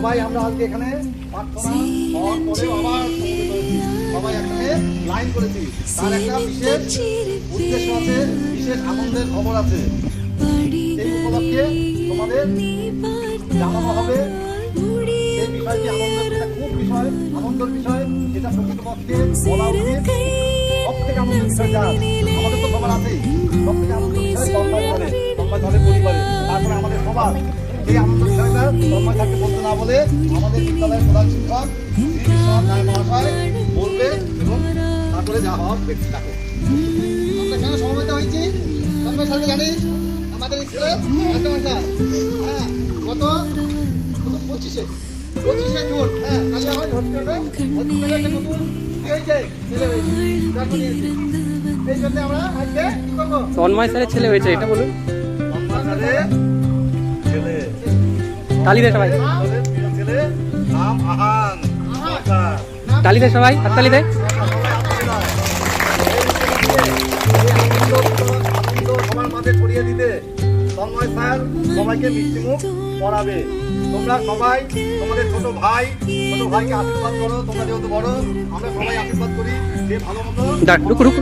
সবাই আমরা আজকে এখানে প্রার্থনা হওয়ার পরে আবার সবাই এখানে লাইন করেছি। তার একটা বিশেষ উদ্দেশ্য আছে, বিশেষ আনন্দের খবর আছে। এই উপলক্ষে তোমাদের জানানো হবে এই বিষয়টি। আনন্দের খুব বিষয়, আনন্দের বিষয়, এটা প্রকৃতপক্ষে বলা উচিত। সব থেকে আনন্দের বিষয় যা আমাদের তো সবার আছেই, সব থেকে আনন্দের বিষয় তন্ময় পরিবারে। তারপরে আমাদের সবার এই আনন্দ বিষয়টা তন্ময় থাকে বলতে না বলে আমাদের বিদ্যালয়ের প্রধান শিক্ষক বিশ্বনাথ নায় মহাশয় বলবে এবং তারপরে যা হওয়ার দেখতে থাকো। আমরা কেন সমবেত হয়েছি তন্ময় স্যারকে জানিস? আমাদের স্কুলে হ্যাঁ গত 25শে জুন কালিয়াগঞ্জ হসপিটালে একটা নতুন এই জন্য আমরা আজকে কি করবো? তন্ময় স্যারের ছেলে হয়েছে, এটা বলুন। ছেলে তালি দে সবাই, ছেলে নাম আহান। তালি দে সবাই, হাততালি দে। সবার মাঝে ছড়িয়ে দিতে তন্ময় স্যার সবাইকে মিষ্টিমুখ পড়াবে। তোমরা সবাই তোমাদের ছোট ভাইকে আশীর্বাদ করো। তোমরা যেহেতু বড়, আমরা সবাই আশীর্বাদ করি যে ভালো মতো রুকো রুকো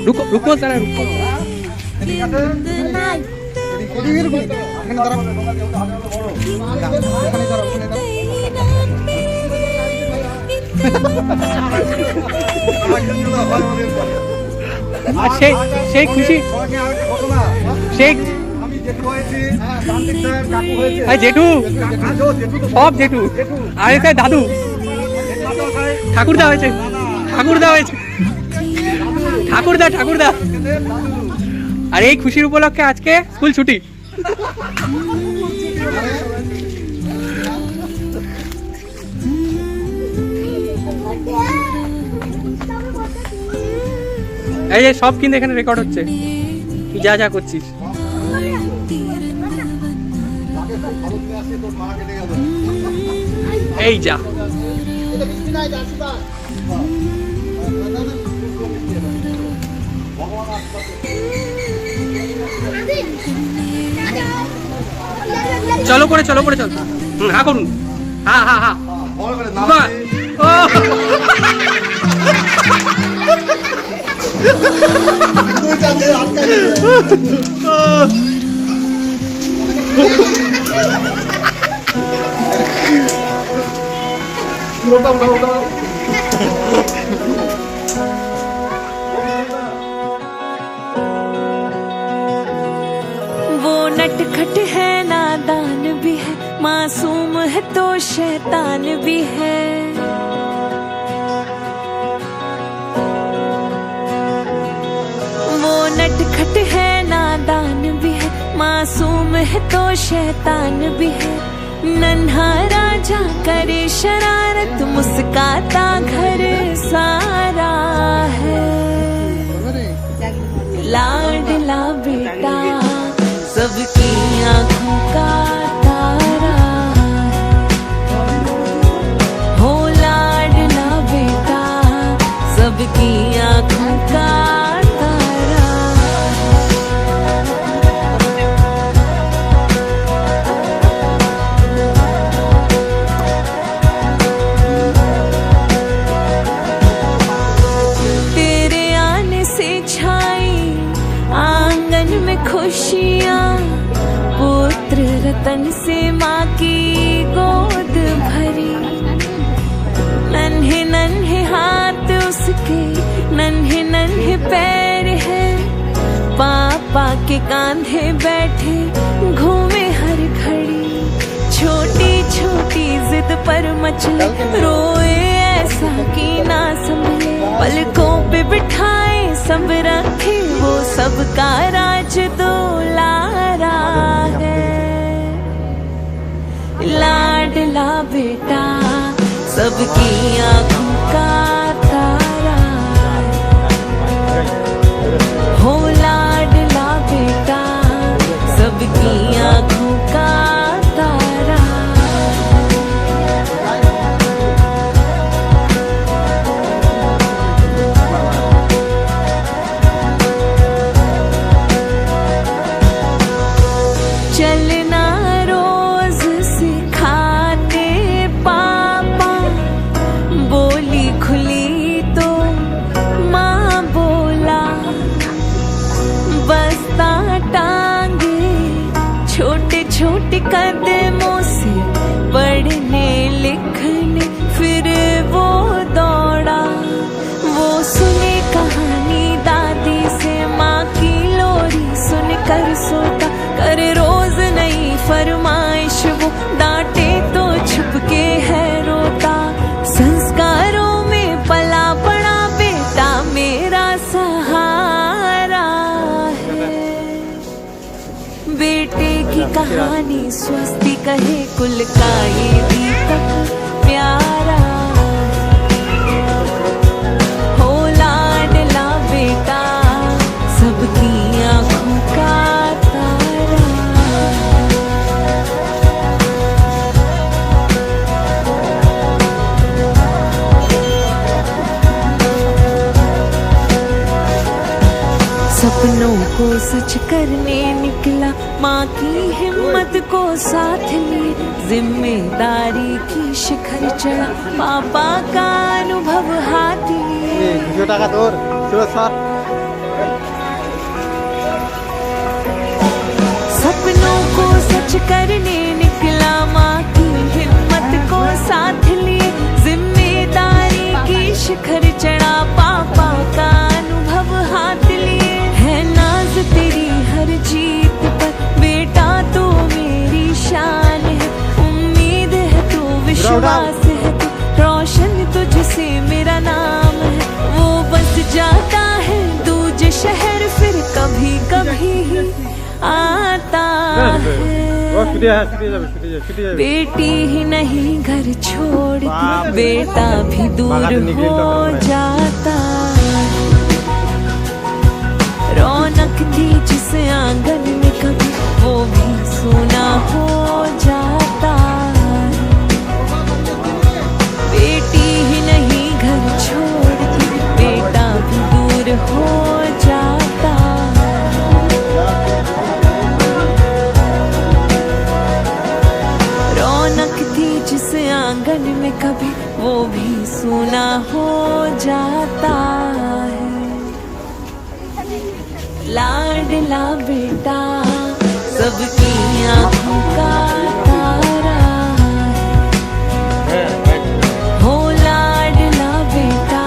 রুকো রুকো তারা রুকো। ঠিক আছে? এখানে দাঁড়াবো, তোমরা যেহেতু আগে বড়, এখানে দাঁড়াবো, এখানে দাঁড়াবো। আর সেই খুশি সেই জেঠু, সব জেঠু, আর এসে দাদু, ঠাকুরদা হয়েছে, ঠাকুরদা। আর এই খুশির উপলক্ষে আজকে স্কুল ছুটি। এই যে সব কিন্তু এখানে রেকর্ড হচ্ছে, তুই যা করছিস। এই যা চলো করে চল। হ্যাঁ করুন, হ্যাঁ। वो नटखट है, नादान भी है, मासूम है तो शैतान भी है। वो नटखट है, नादान भी है, मासूम है तो शैतान भी है। नन्हा राजा करे शरारत, मुस्काता घर सारा है। लाडला बेटा सबकी आँखों का तारा हो, लाडला बेटा सबकी आँखों का तारा। तेरे आने से छाई आंगन में खुशियाँ, पुत्र रतन से माँ की गोद भरी। नन्हे नन्हे हाथ उसके, नन्हे नन्हे पैर है, पापा के कांधे बैठे घूमे हर घड़ी। छोटी छोटी जिद पर मचले, रोए ऐसा कि ना संभले। पलकों पे बिठाए सब रखे, वो सबका राज दुलारा है। लाडला बेटा सबकी आँखों का तारा हो, लाडला बेटा सबकी आँखों का तारा। चलना रोज सिखा छोटे कदमों से पढ़ने लिखने फिर वो दौड़ा। वो सुने कहानी दादी से, माँ की लोरी सुनकर सोता। करे रोज नई फरमाइश वो, डांटे तो छुप के है रोता। संस्कारों में पला बड़ा बेटा मेरा सहारा है। बेटे की कहानी स्वस्ति कहे, कुल का ये दीपक प्यारा। हो लाडला बेटा सबकी आँखों का तारा। सपनों को सच करने निकला, माँ की हिम्मत को साथ लिए। जिम्मेदारी की शिखर चढ़ा, पापा का अनुभव हाथ लिए। 200 টাকা তোর ফেরত স্যার। सपनों को सच करने निकला, माँ की हिम्मत को साथ लिए। जिम्मेदारी की शिखर चढ़ा, पापा का अनुभव हाथ लिए। है नाज तेरी हर जीत पर बेटा, तू मेरी शान है। उम्मीद है तू, विश्वास है तू, रोशन तुझसे मेरा नाम है। वो बस जाता है दूजे शहर, फिर कभी कभी ही आता है। बेटी ही नहीं घर छोड़, बेटा भी दूर हो जाता। रौनक थी जिस आंगन में कभी, वो भी सूना हो जाता। बेटी ही नहीं घर छोड़ती, बेटा भी दूर हो जाता। रौनक थी जिस आंगन में कभी, वो भी सूना हो जाता है। लाडला बेटा सबकी आँखों का तारा है। हो लाडला बेटा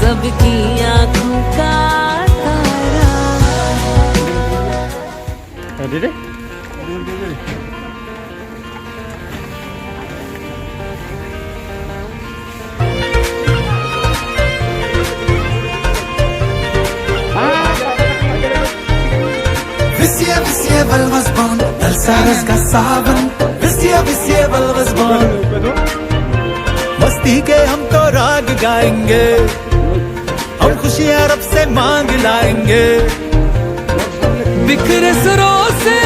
सबकी आँखों का तारा। Visye balvas bon, dal saras का सावन। विस्ये बलवस bon, मस्ती के हम तो राग गाएंगे, हम खुशियाँ रब से मांग लाएंगे। बिखरे सुरों से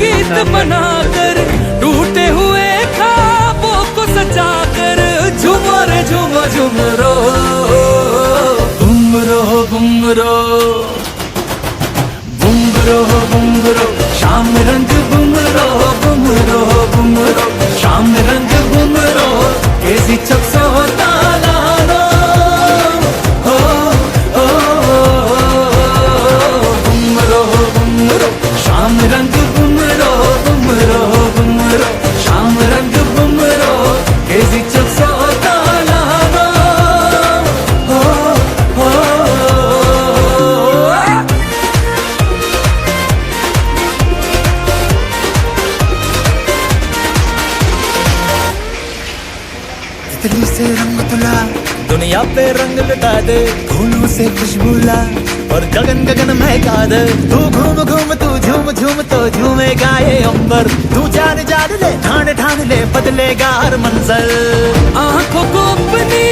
गीत बनाकर, टूटे हुए ख्वाबों को सजाकर, झूमो रे झूमो झूमरो, बुमरो बुमरो बुमरो बुमरो, शाम रंग बुमरो बुमरो बुमरो, शाम रंग बुमरो, कैसी चक्सो तालानो हो हो बुमरो बुमरो, शाम रंग बुमरो बुमरो बुमरो, शाम रंग बुमरो, कैसी चक्सो तालानो हो हो। तितली से रंग तुला, दुनिया पे रंग लुटा दे। फूलों से खुशबू ला, और गगन गगन महका दे। तू घूम घूम तू झूम झूम तो झूमेगा ये अंबर। तू जान जान ले, ठान ठान ले, बदलेगा हर मंजर। आंखों को अपनी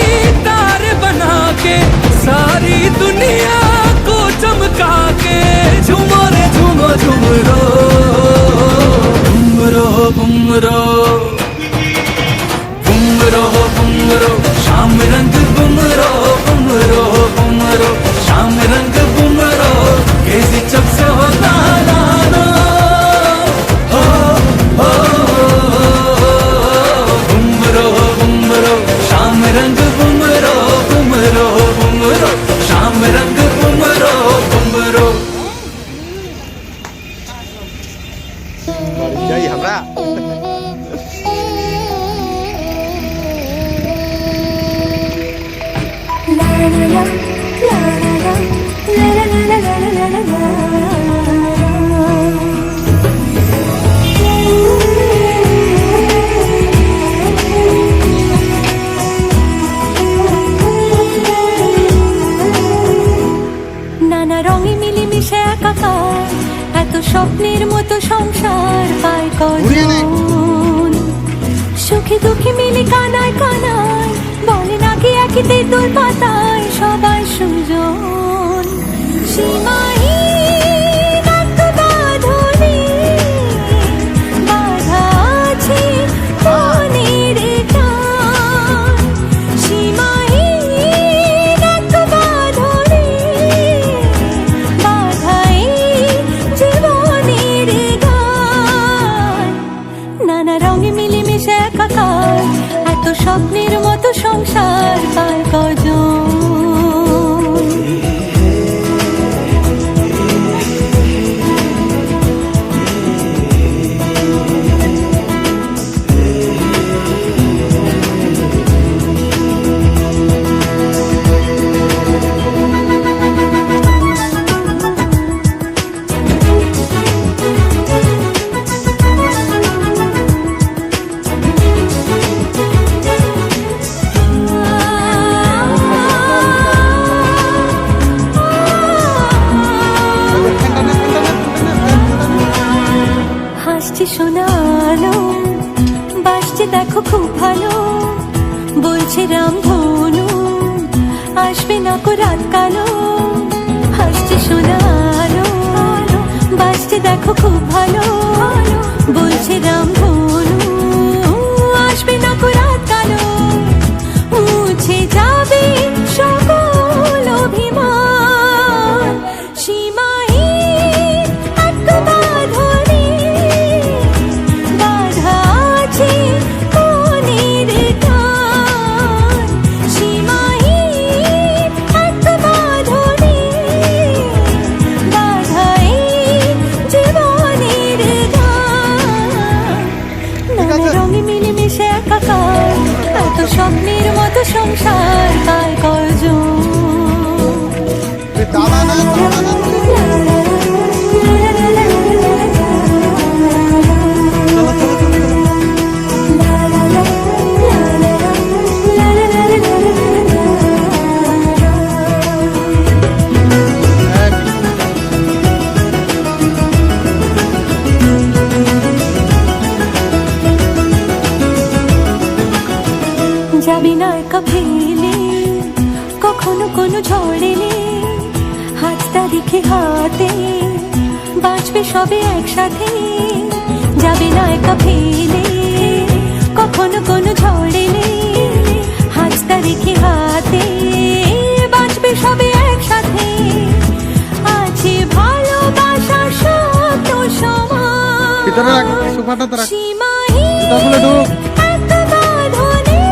तारे बना के, सारी दुनिया को चमका के, झूमो रे झूमो झूमरो, बुमरो बुमरो बुमरो बुमरो, शाम रंग बुमरो बुमरो बुमरो, शाम रंग बुमरो, कैसी चक्सो तालानो हो हो बुमरो बुमरो, शाम रंग बुमरो बुमरो बुमरो, शाम रंग বাড়ি যাই আমরা। নানা রঙে মিলেমিশে একাকার, এত স্বপ্নের মতো সংসার পায় কজন। সুখে দুঃখে মিলে কানায় কানায়, বলে নাকি একই তেঁতুল পাতায় সবাই সুজন। সীমাহীন এত বাঁধনে বাঁধা আছে মনের টান। সীমাহীন এত বাঁধনে বাঁধা এই জীবনের গান। নানা রঙে মিলেমিশে একাকার, এত স্বপ্নের মতো সংসার পায় কজন। হাসছে শোনালো, বাসছে দেখো খুব ভালো, বলছে রামধনু আসবে না কো রাত কালো। হাসছে শোনালো, বাসছে দেখো খুব ভালো, বলছে রামধনু আসবে না কো রাত কালো। মুছে যাবে সকল অভিমান, সীমাহীন এত বাঁধনে বাঁধা আছে মনের টান। সীমাহীন এত বাঁধনে বাঁধা এই জীবনের গান। নানা রঙে মিলেমিশে একাকার, এত স্বপ্নের মতো সংসার পায় কজন। দাদা না, দাদা না। যাবি না একা ফেলে কখনো কোনো ঝড় এলে, হাতটা রেখে হাতে বাঁচবে সবে একসাথে। যাবি না একা ফেলে কখনো কোনো ঝড় এলে, হাতটা রেখে হাতে বাঁচবে সবে একসাথে। আছে ভালোবাসা শব্দ সমান, ভিতরে রাখ, সোফাটাতে রাখ। সীমাহীন জুতাগুলো ঢোক। এত বাঁধনে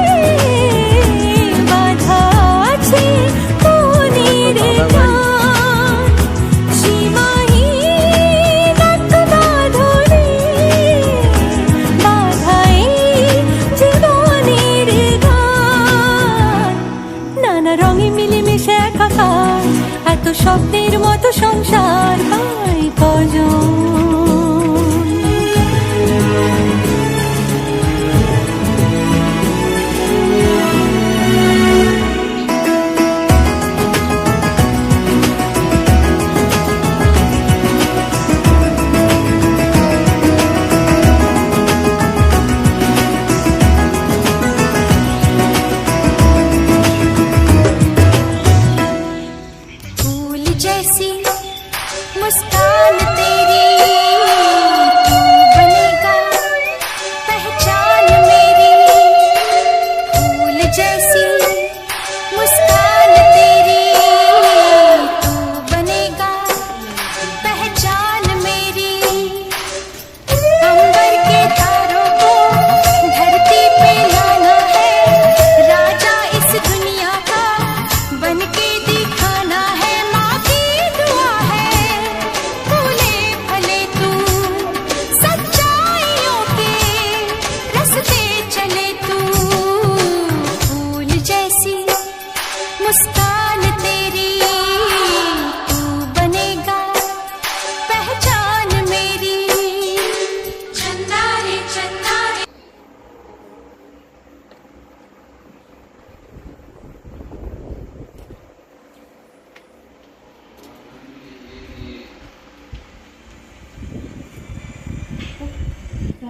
বাঁধা আছে মনের টান। সীমাহীন এত বাঁধনে বাঁধা এই জীবনের গান। নানা রঙে মিলেমিশে একাকার, এত স্বপ্নের মতো সংসার পায় কজন।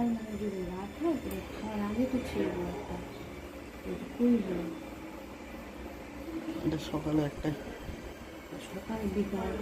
সকাল মানে যদি রাত হয় তাহলে খাওয়ার আগে তো ছিঁড়বো একটা, এটা করবো এটা সকালে একটা সকাল বিকাল